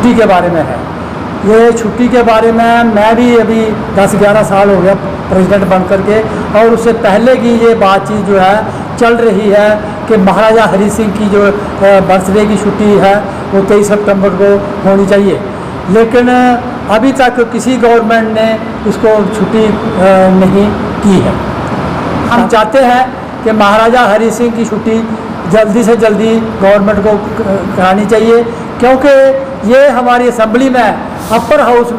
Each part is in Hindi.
छुट्टी के बारे में है। ये छुट्टी के बारे में मैं भी अभी 10-11 साल हो गया प्रेसिडेंट बन करके, और उससे पहले की ये बातचीत जो है चल रही है कि महाराजा हरि सिंह की जो बर्थडे की छुट्टी है वो 23 सितंबर को होनी चाहिए, लेकिन अभी तक किसी गवर्नमेंट ने उसको छुट्टी नहीं की है। हम चाहते हैं कि महाराजा हरि सिंह की छुट्टी जल्दी से जल्दी गवर्नमेंट को करानी चाहिए, क्योंकि ये हमारी असेंबली में अपर हाउस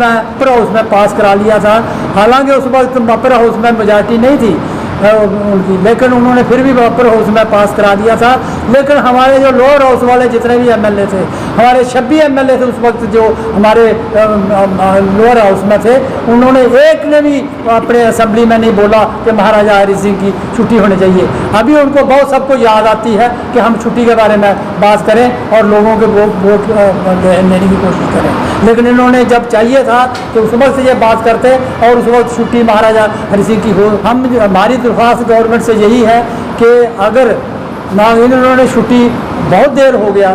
में पास करा लिया था। हालांकि उस वक्त अपर हाउस में मेजॉरिटी नहीं थी उनकी, लेकिन उन्होंने फिर भी अपर हाउस में पास करा दिया था। लेकिन हमारे जो लोअर हाउस वाले जितने भी एमएलए थे, हमारे 26 एमएलए थे उस वक्त जो हमारे लोअर हाउस में थे, उन्होंने एक ने भी अपने असेंबली में नहीं बोला कि महाराजा हरि सिंह की छुट्टी होनी चाहिए। अभी उनको बहुत सबको याद आती है कि हम छुट्टी के बारे में बात करें और लोगों के वोट लेने की कोशिश करें, लेकिन इन्होंने जब चाहिए था कि उस वक्त ये बात करते और उस वक्त छुट्टी महाराजा हरि सिंह की हो। हमारी दरख्वास्त गवर्नमेंट से यही है कि अगर ना इन्होंने छुट्टी बहुत देर हो गया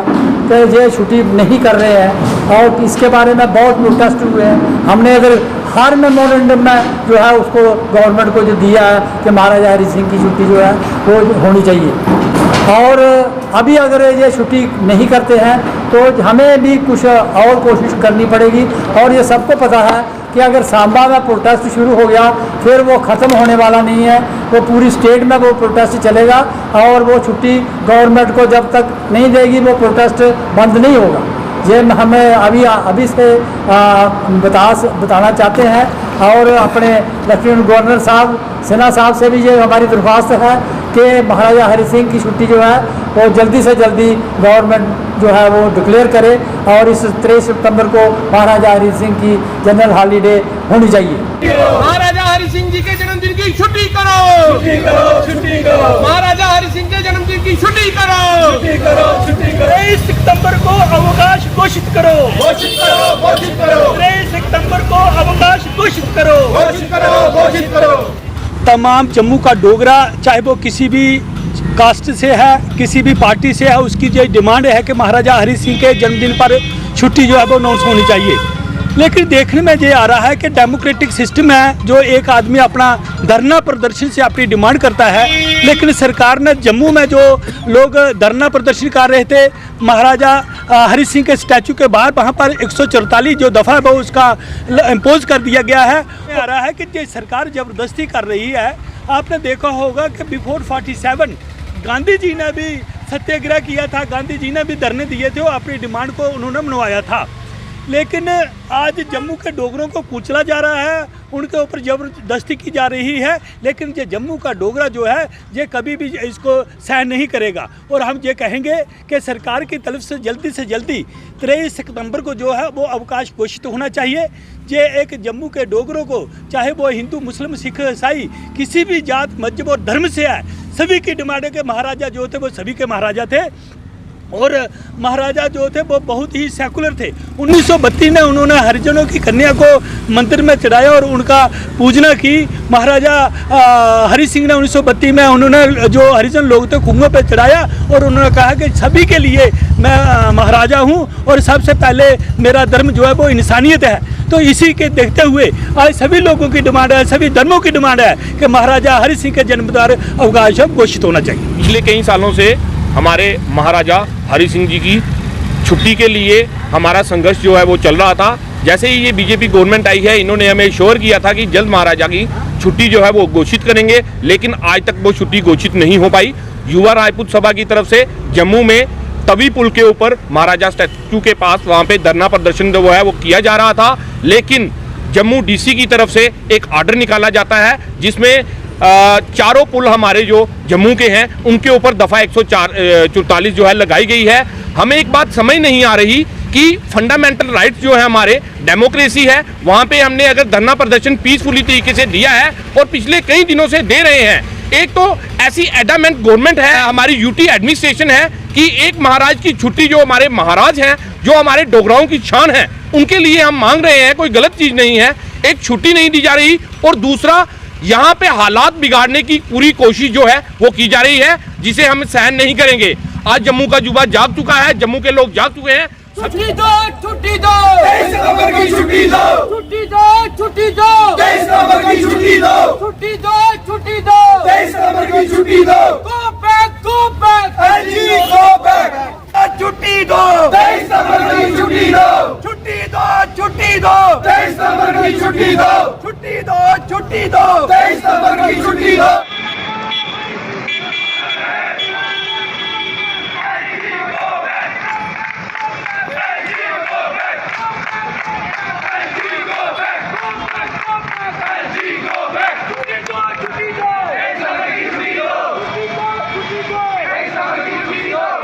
कि ये छुट्टी नहीं कर रहे हैं, और इसके बारे में बहुत प्रोटेस्ट हुए हैं। हमने अगर हर मेमोरेंडम में जो है उसको गवर्नमेंट को जो दिया है कि महाराजा हरि सिंह की छुट्टी जो है वो होनी चाहिए, और अभी अगर ये छुट्टी नहीं करते हैं तो हमें भी कुछ और कोशिश करनी पड़ेगी। और ये सबको पता है कि अगर सांबा में प्रोटेस्ट शुरू हो गया फिर वो ख़त्म होने वाला नहीं है, वो पूरी स्टेट में वो प्रोटेस्ट चलेगा, और वो छुट्टी गवर्नमेंट को जब तक नहीं देगी वो प्रोटेस्ट बंद नहीं होगा। ये हमें अभी से बताना चाहते हैं, और अपने लेफ्टिनेंट गवर्नर साहब सिन्हा साहब से भी ये हमारी दरख्वास्त है कि महाराजा हरि सिंह की छुट्टी जो है वो जल्दी से जल्दी गवर्नमेंट जो है वो डिक्लेयर करे, और इस 23 सितंबर को महाराजा हरि सिंह की जनरल हॉलीडे होनी चाहिए। महाराजा हरि सिंह जी के जन्मदिन की छुट्टी करो, छुट्टी करो। महाराजा हरि सिंह के जन्मदिन की छुट्टी करो, छुट्टी करो। 23 सितंबर को अवकाश घोषित करो, घोषित करो। 23 सितंबर को अवकाश घोषित करो, घोषित करो। तमाम जम्मू का डोगरा, चाहे वो किसी भी कास्ट से है, किसी भी पार्टी से है, उसकी जो डिमांड है कि महाराजा हरि सिंह के जन्मदिन पर छुट्टी जो है वो अनाउंस होनी चाहिए। लेकिन देखने में ये आ रहा है कि डेमोक्रेटिक सिस्टम है, जो एक आदमी अपना धरना प्रदर्शन से अपनी डिमांड करता है, लेकिन सरकार ने जम्मू में जो लोग धरना प्रदर्शन कर रहे थे महाराजा हरि सिंह के स्टैचू के बाहर, वहाँ पर 144 जो दफ़ा है वो उसका इम्पोज कर दिया गया है। आ रहा है कि ये सरकार ज़बरदस्ती कर रही है। आपने देखा होगा कि बिफोर 47 गांधी जी ने भी सत्याग्रह किया था, गांधी जी ने भी धरने दिए थे, अपनी डिमांड को उन्होंने मनवाया था। लेकिन आज जम्मू के डोगरों को कुचला जा रहा है, उनके ऊपर ज़बरदस्ती की जा रही है, लेकिन ये जम्मू का डोगरा जो है ये कभी भी इसको सहन नहीं करेगा। और हम ये कहेंगे कि सरकार की तरफ से जल्दी 23 सितंबर को जो है वो अवकाश घोषित होना चाहिए। ये एक जम्मू के डोगरों को, चाहे वो हिंदू, मुस्लिम, सिख, ईसाई, किसी भी जात, मजहब और धर्म से है, सभी की डिमांड है कि महाराजा जो थे वो सभी के महाराजा थे, और महाराजा जो थे वो बहुत ही सेकुलर थे। 1932 में उन्होंने हरिजनों की कन्या को मंदिर में चढ़ाया और उनका पूजना की। महाराजा हरि सिंह ने 1932 में उन्होंने जो हरिजन लोग थे कुओं पे चढ़ाया, और उन्होंने कहा कि सभी के लिए मैं महाराजा हूँ, और सबसे पहले मेरा धर्म जो है वो इंसानियत है। तो इसी के देखते हुए आज सभी लोगों की डिमांड है, सभी धर्मों की डिमांड है कि महाराजा हरि सिंह के जन्म पर अवकाश घोषित होना चाहिए। पिछले कई सालों से हमारे महाराजा हरि सिंह जी की छुट्टी के लिए हमारा संघर्ष जो है वो चल रहा था। जैसे ही ये बीजेपी गवर्नमेंट आई है, इन्होंने हमें श्योर किया था कि जल्द महाराजा की छुट्टी जो है वो घोषित करेंगे, लेकिन आज तक वो छुट्टी घोषित नहीं हो पाई। युवा राजपूत सभा की तरफ से जम्मू में तवी पुल के ऊपर महाराजा स्टैचू के पास वहाँ पे धरना प्रदर्शन जो है वो किया जा रहा था, लेकिन जम्मू डीसी की तरफ से एक आर्डर निकाला जाता है जिसमें चारों पुल हमारे जो जम्मू के हैं उनके ऊपर दफ़ा 144 जो है लगाई गई है। हमें एक बात समझ नहीं आ रही कि फंडामेंटल राइट्स जो है हमारे, डेमोक्रेसी है, वहाँ पे हमने अगर धरना प्रदर्शन पीसफुली तरीके से दिया है और पिछले कई दिनों से दे रहे हैं। एक तो ऐसी एडामेंट गवर्नमेंट है, हमारी यूटी एडमिनिस्ट्रेशन है कि एक महाराज की छुट्टी, जो हमारे महाराज हैं, जो हमारे डोगराओं की शान है, उनके लिए हम मांग रहे हैं, कोई गलत चीज़ नहीं है, एक छुट्टी नहीं दी जा रही। और दूसरा, यहाँ पे हालात बिगाड़ने की पूरी कोशिश जो है वो की जा रही है, जिसे हम सहन नहीं करेंगे। आज जम्मू का युवा जाग चुका है, जम्मू के लोग जाग चुके हैं। छुट्टी दो, छुट्टी दो, 23 सितंबर की छुट्टी दो, छुट्टी दो, छुट्टी दो, 23 सितंबर की छुट्टी दो, छुट्टी दो, छुट्टी दो, 23 सितंबर की छुट्टी दो, go back, go back, LG go back, छुट्टी दो, 23 सितंबर की छुट्टी दो, छुट्टी दो, छुट्टी दो, 23 सितंबर की छुट्टी दो, छुट्टी दो, छुट्टी दो, 23 सितंबर की छुट्टी दो।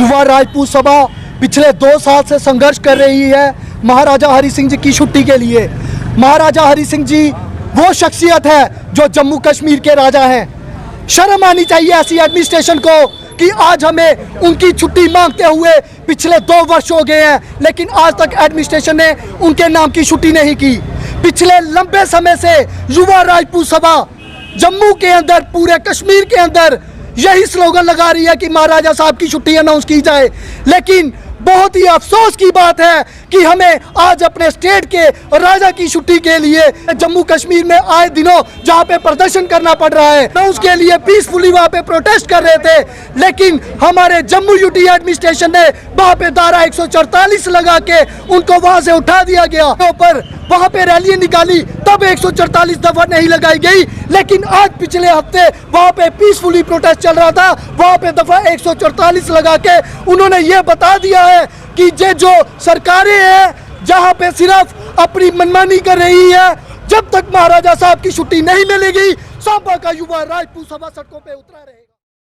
युवा राजपूत सभा पिछले 2 साल से संघर्ष कर रही है महाराजा हरि सिंह जी की छुट्टी के लिए। महाराजा हरि सिंह जी वो शख्सियत है जो जम्मू कश्मीर के राजा हैं। शर्म आनी चाहिए ऐसी एडमिनिस्ट्रेशन को कि आज हमें उनकी छुट्टी मांगते हुए पिछले 2 वर्ष हो गए हैं, लेकिन आज तक एडमिनिस्ट्रेशन ने उनके नाम की छुट्टी नहीं की। पिछले लंबे समय से युवा राजपूत सभा जम्मू के अंदर, पूरे कश्मीर के अंदर यही स्लोगन लगा रही है कि महाराजा साहब की छुट्टी अनाउंस की जाए, लेकिन बहुत ही अफसोस की बात है कि हमें आज अपने स्टेट के राजा की छुट्टी के लिए जम्मू कश्मीर में आए दिनों जहां पे प्रदर्शन करना पड़ रहा है, मैं उसके लिए पीसफुली वहां पे प्रोटेस्ट कर रहे थे, लेकिन हमारे जम्मू यूटी एडमिनिस्ट्रेशन ने वहां पे धारा 144 लगा के उनको वहां से उठा दिया गया। पर वहां पे रैली निकाली तब 144 दफा नहीं लगाई गई, लेकिन आज पिछले हफ्ते वहां पे पीसफुली प्रोटेस्ट चल रहा था, वहां पे दफा 144 लगा के उन्होंने ये बता दिया है कि ये जो सरकारें हैं जहां पे सिर्फ अपनी मनमानी कर रही है, जब तक महाराजा साहब की छुट्टी नहीं मिलेगी सांबा का युवा राजपूत सभा सड़कों पे उतरा रहे।